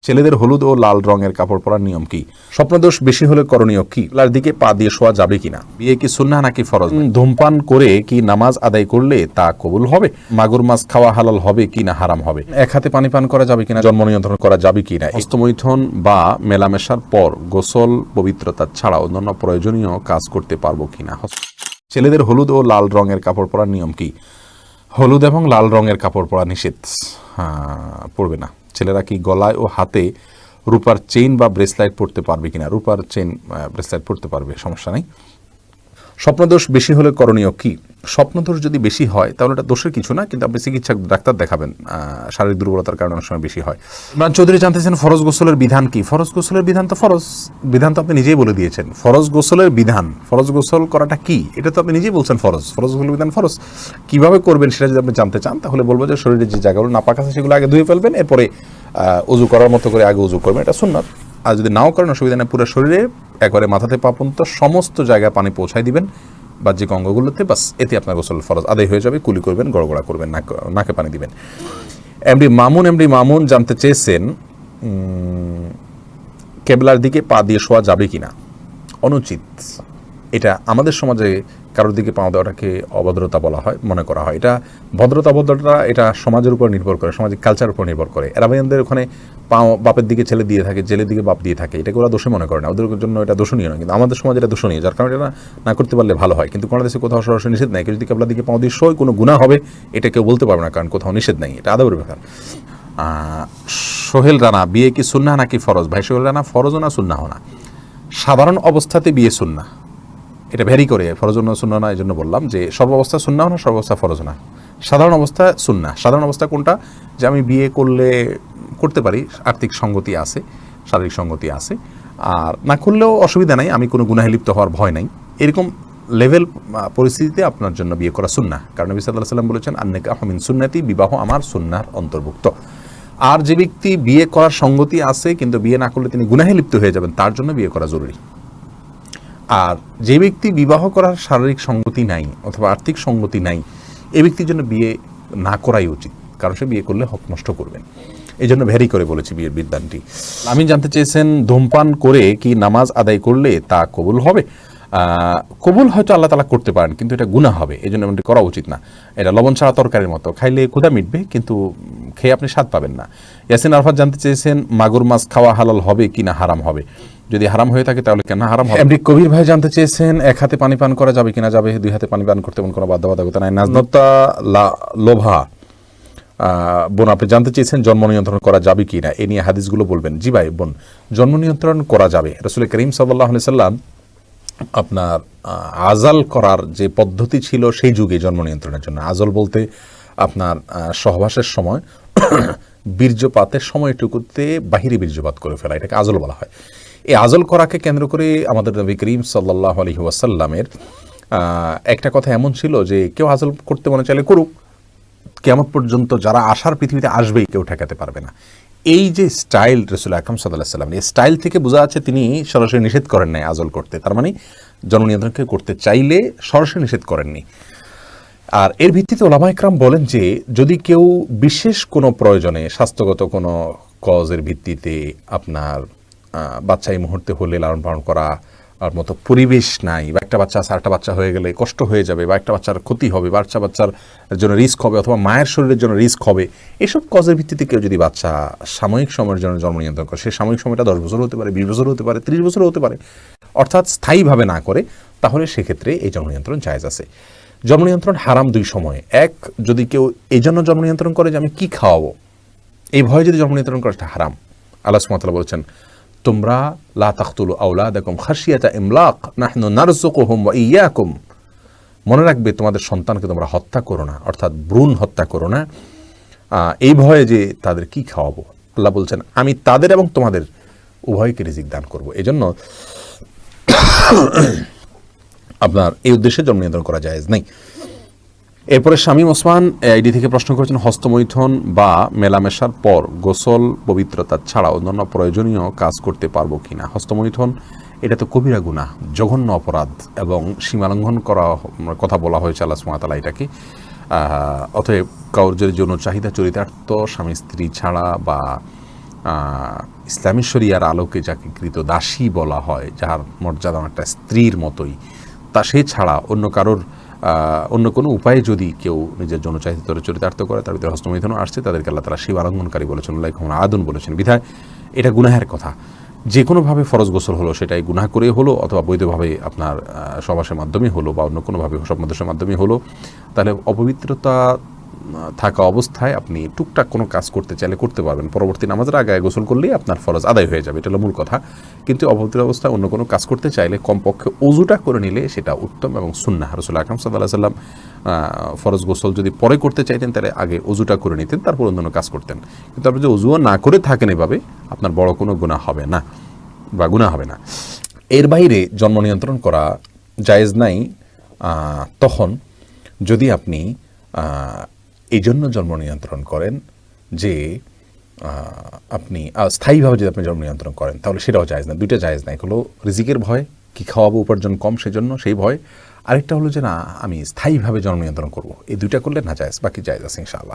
ছেলেদের হলুদ ও লাল রঙের কাপড় পরার নিয়ম কি? স্বপ্নদোষ বেশি হলে করণীয় কি? লার দিকে পা দিয়ে শোয়া যাবে কিনা? বিয়ে কি সুন্নাহ নাকি ফরজ? ধূমপান করে কি নামাজ আদায় করলে তা কবুল হবে? মাগুর মাছ খাওয়া হালাল হবে কি না হারাম হবে? এক হাতে পানি পান করা যাবে কিনা? জন্ম নিয়ন্ত্রণ করা যাবে কিনা? হস্তমৈথুন বা মেলামেশার পর গোসল পবিত্রতা ছাড়া অন্যান্য প্রয়োজনীয় কাজ করতে পারবো কিনা? ছেলেদের হলুদ ও লাল রঙের কাপড় পরার নিয়ম কি? হলুদ এবং লাল রঙের কাপড় পরা নিষেধ, পরবে না। ছেলেরা কি গলায় ও হাতে রূপার চেইন বা ব্রেসলাইট পরতে পারবে কিনা? রূপার চেইন ব্রেসলাইট পরতে পারবে, সমস্যা নেই। স্বপ্নদোষ বেশি হলে করণীয় কি? স্বপ্নদোষ যদি বেশি হয় তাহলে এটা দোষের কিছু না, কিন্তু আপনি চিকিৎসক ডাক্তার দেখাবেন। শারীরিক দুর্বলতার কারণে অনেক সময় বেশি হয়। ইমরান চৌধুরী জানতেছেন ফরজ গোসলের বিধান কি? ফরজ গোসলের বিধান তো বিধান তো আপনি নিজেই বলে দিয়েছেন। ফরজ গোসলের বিধান, ফরজ গোসল করাটা কি এটা তো আপনি নিজেই বলছেন। ফরজ গোসলের বিধান ফরজ কিভাবে করবেন সেটা যদি আপনি জানতে চান তাহলে বলবো যে শরীরে যে জায়গাগুলো নাপাক আছে সেগুলো আগে ধুয়ে ফেলবেন, এরপরে উজু করার মতো করে আগে উজু করবেন, এটা সুন্নাত। আর যদি নাও করেন অসুবিধা নেই, পুরো শরীরে একবারে মাথাতে পা পর্যন্ত সমস্ত জায়গায় পানি পৌঁছায় দিবেন বাহ্যিক অঙ্গগুলোতে, বাস এতে আপনার গোসল ফরজ আদায় হয়ে যাবে। কুলি করবেন, গড়গড়া করবেন, নাকে পানি দিবেন। এমডি মামুন জানতে চেয়েছেন কেবলার দিকে পা দিয়ে শোয়া যাবে কিনা? অনুচিত। এটা আমাদের সমাজে কারোর দিকে পা দেওয়াটাকে অভদ্রতা বলা হয়, মনে করা হয়। এটা ভদ্রতা এটা সমাজের উপর নির্ভর করে, সামাজিক কালচারের উপর নির্ভর করে। এরাবাইনদের ওখানে পা বাপের দিকে ছেলে দিয়ে থাকে, ছেলের দিকে বাপ দিয়ে থাকে, এটাকে ওরা দোষে মনে করে না, ওদের জন্য এটা দোষণীয় নয়। কিন্তু আমাদের সমাজে এটা দোষণীয়, যার কারণে এটা না করতে পারলে ভালো হয়। কিন্তু কোনো দেশে কোথাও সরাসরি নিষেধ নাই, কেউ যদি কেবলার দিকে পা দিয়ে শোয় কোনো গুনাহ হবে এটা কেউ বলতে পারবে না, কারণ কোথাও নিষেধ নাই, এটা আদবের ব্যাপার। সোহেল রানা, বিয়ে কি সুন্নাহ নাকি ফরজ? ভাই সোহেল রানা, ফরজও না সুন্নাহ না। সাধারণ অবস্থাতে বিয়ে সুন্নাহ, এটা ভ্যারি করে, ফরজ না সুন্নাহ না। এই জন্য বললাম যে সর্বাবস্থা সুন্নাহ না, সর্বাবস্থা ফরজ না। সাধারণ অবস্থা সুন্নাহ। সাধারণ অবস্থা কোনটা? যে আমি বিয়ে করতে পারি, আর্থিক সঙ্গতি আছে, শারীরিক সঙ্গতি আছে, আর না করলেও অসুবিধা নাই, আমি কোনো গুনাহে লিপ্ত হওয়ার ভয় নাই, এরকম লেভেল পরিস্থিতিতে আপনার জন্য বিয়ে করা সুন্নাহ। কারণ নবী সাল্লাল্লাহু আলাইহি ওয়াসাল্লাম বলেছেন আন-নিকাহু মিন সুন্নতি, বিবাহ আমার সুন্নাহর অন্তর্ভুক্ত। আর যে ব্যক্তি বিয়ে করার সঙ্গতি আছে কিন্তু বিয়ে না করলে তিনি গুনাহে লিপ্ত হয়ে যাবেন, তার জন্য বিয়ে করা জরুরি। আর যে ব্যক্তি বিবাহ করার শারীরিক সঙ্গতি নাই অথবা আর্থিক সঙ্গতি নাই, এই ব্যক্তির জন্য বিয়ে না করাই উচিত, কারণ সে বিয়ে করলে হক নষ্ট করবেন। এই জন্য ভ্যারি করে বলেছি বিয়ের বিধানটি। আমি জানতে চেয়েছেন ধূমপান করে কি নামাজ আদায় করলে তা কবুল হবে? কবুল হয়তো আল্লাহ তাআলা করতে পারেন, কিন্তু এটা গুনাহ হবে, এই জন্য এমনটি করা উচিত না। এটা লবণ ছাড়া তরকারির মতো, খাইলে ক্ষুধা মিটবে কিন্তু খেয়ে আপনি স্বাদ পাবেন না। ইয়াসিন আরফাত জানতে চেয়েছেন মাগুর মাছ খাওয়া হালাল হবে কি না হারাম হবে? যদি হারাম হয়ে থাকে তাহলে কেন হারাম হবে? এমডি কবির ভাই জানতে চেয়েছেন এক হাতে পানি পান করা যাবে কিনা? যাবে। দুই হাতে পানি পান করতে কোনো বাধ্যবাধকতা নাই। নাজনতা লোভা বোন, আপনি জানতে চেয়েছেন জন্ম নিয়ন্ত্রণ করা যাবে কি না, এ নিয়ে হাদিসগুলো বলবেন। জি ভাই বোন, জন্ম নিয়ন্ত্রণ করা যাবে। রাসূল করিম সাল্লাল্লাহু আলাইহি সাল্লাম আপনার আজাল করার যে পদ্ধতি ছিল সেই যুগে জন্ম নিয়ন্ত্রণের জন্য, আজল বলতে আপনার সহবাসের সময় বীর্যপাতের সময়টুকুতে বাহিরে বীর্যপাত করে ফেলা, এটাকে আজল বলা হয়। এই আজল করাকে কেন্দ্র করে আমাদের নবী করিম সাল্লাল্লাহু আলাইহি ওয়াসাল্লামের একটা কথা এমন ছিল যে কেউ আজল করতে মনে চাইলে করুক, কিয়ামত পর্যন্ত যারা আশার পৃথিবীতে আসবেই কেউ ঠেকাতে পারবে না। এই যে স্টাইল রাসূল আকরাম সাল্লাল্লাহু আলাইহি ওয়াসাল্লাম, এই স্টাইল থেকে বোঝা যাচ্ছে তিনি সরাসরি নিষেধ করেন নাই আজল করতে, তার মানে জন্ম নিয়ন্ত্রণকে করতে চাইলে সরাসরি নিষেধ করেননি। আর এর ভিত্তিতে ওলামা ইকরাম বলেন যে যদি কেউ বিশেষ কোনো প্রয়োজনে, স্বাস্থ্যগত কোনো কজের ভিত্তিতে আপনার বাচ্চা এই মুহূর্তে হলে লালন পালন করা আর মতো পরিবেশ নাই, বা একটা বাচ্চা আছে আরেকটা বাচ্চা হয়ে গেলে কষ্ট হয়ে যাবে, বা একটা বাচ্চার ক্ষতি হবে, বাচ্চার জন্য রিস্ক হবে, অথবা মায়ের শরীরের জন্য রিস্ক হবে, এসব কজের ভিত্তিতে কেউ যদি বাচ্চা সাময়িক সময়ের জন্য জন্ম নিয়ন্ত্রণ করে, সেই সাময়িক সময়টা 10 বছর হতে পারে, 20 বছর হতে পারে, 30 বছর হতে পারে, অর্থাৎ স্থায়ীভাবে না করে, তাহলে সেক্ষেত্রে এই জন্ম নিয়ন্ত্রণ জায়েজ আছে। জন্ম নিয়ন্ত্রণ হারাম দুই সময়ে। এক, যদি কেউ এই জন্য জন্ম নিয়ন্ত্রণ করে যে আমি কি খাওয়াবো, এই ভয়ে যদি জন্ম নিয়ন্ত্রণ করে, সেটা হারাম। আল্লাহ সুবহানাহু ওয়া তাআলা বলেছেন তোমরা লা তাকতুলু আওলাদাকুম খাশিয়াতা ইমলাক নাহনু নারযুকুহুম ওয়া ইয়্যাকুম, মনে রাখবে তোমাদের সন্তানকে তোমরা হত্যা করো না, অর্থাৎ ভ্রূণ হত্যা করো না, এই ভয়ে যে তাদের কি খাওয়াবো। আল্লাহ বলছেন আমি তাদের এবং তোমাদের উভয়কে রিজিক দান করবো, এই জন্য আপনার এই উদ্দেশ্যে জন্ম নিয়ন্ত্রণ করা জায়েজ নেই। এরপরে শামীম ওসমান আইডি থেকে প্রশ্ন করেছেন হস্তমৈথুন বা মেলামেশার পর গোসল পবিত্রতা ছাড়া অন্যান্য প্রয়োজনীয় কাজ করতে পারবো কিনা? হস্তমৈথুন এটা তো কবিরা গুনাহ, জঘন্য অপরাধ, এবং সীমালঙ্ঘন করা কথা বলা হয়েছে আল্লাহ সুবহানাহু ওয়া তাআলা এটাকে। অতএব কাউর যদি যৌন চাহিদা চরিতার্থ স্বামী স্ত্রী ছাড়া বা ইসলামী শরিয়ার আলোকে যাকে কৃত দাসী বলা হয়, যার মর্যাদা একটা স্ত্রীর মতোই, তা সে ছাড়া অন্য কারোর অন্য কোনো উপায়ে যদি কেউ নিজের যৌন চাহিদা চরিতার্থ করে, তার ভিতরে হস্তমৈথুনও আসছে, তাদেরকে আল্লাহ তাআলা সীমালঙ্ঘনকারী বলেছেন, লাইক আদুন বলেছেন। বিধায় এটা গুনাহের কথা। যে কোনোভাবে ফরজ গোসল হলো, সেটাই গুনাহ করে হলো, অথবা বৈধভাবে আপনার সবাসের মাধ্যমে হলো, বা অন্য কোনোভাবে সমাদেশের মাধ্যমে হলো, তাহলে অপবিত্রতা থাকা অবস্থায় আপনি টুকটাক কোনো কাজ করতে চাইলে করতে পারবেন। পরবর্তী নামাজের আগে গোসল করলেই আপনার ফরজ আদায় হয়ে যাবে, এটা হলো মূল কথা। কিন্তু অপবিত্র অবস্থায় অন্য কোনো কাজ করতে চাইলে কমপক্ষে ওযুটা করে নিলে সেটা উত্তম এবং সুন্নাহ। রাসূল আকরাম সাল্লাল্লাহু আলাইহি ওয়াসাল্লাম ফরজ গোসল যদি পরে করতে চাইতেন, তাহলে আগে ওযুটা করে নিতেন, তারপর অন্য কাজ করতেন। কিন্তু আপনি যদি ওযুও না করে থাকেন এভাবে, আপনার বড় কোনো গুনাহ হবে না, বা গুনাহ হবে না। এর বাইরে জন্ম নিয়ন্ত্রণ করা জায়েজ নাই তখন যদি আপনি এই জন্য জন্ম নিয়ন্ত্রণ করেন যে আপনি স্থায়ীভাবে যদি আপনি জন্ম নিয়ন্ত্রণ করেন, তাহলে সেটাও জায়েজ না। দুইটা জায়েজ নাই, হলো রিজিকের ভয়, কি খাওয়াবো, উপার্জন কম সেজন্য সেই ভয়। আরেকটা হলো যে না, আমি স্থায়ীভাবে জন্ম নিয়ন্ত্রণ করব, এই দুইটা করলে না জায়েজ, বাকি জায়েজ আছে ইনশাআল্লাহ।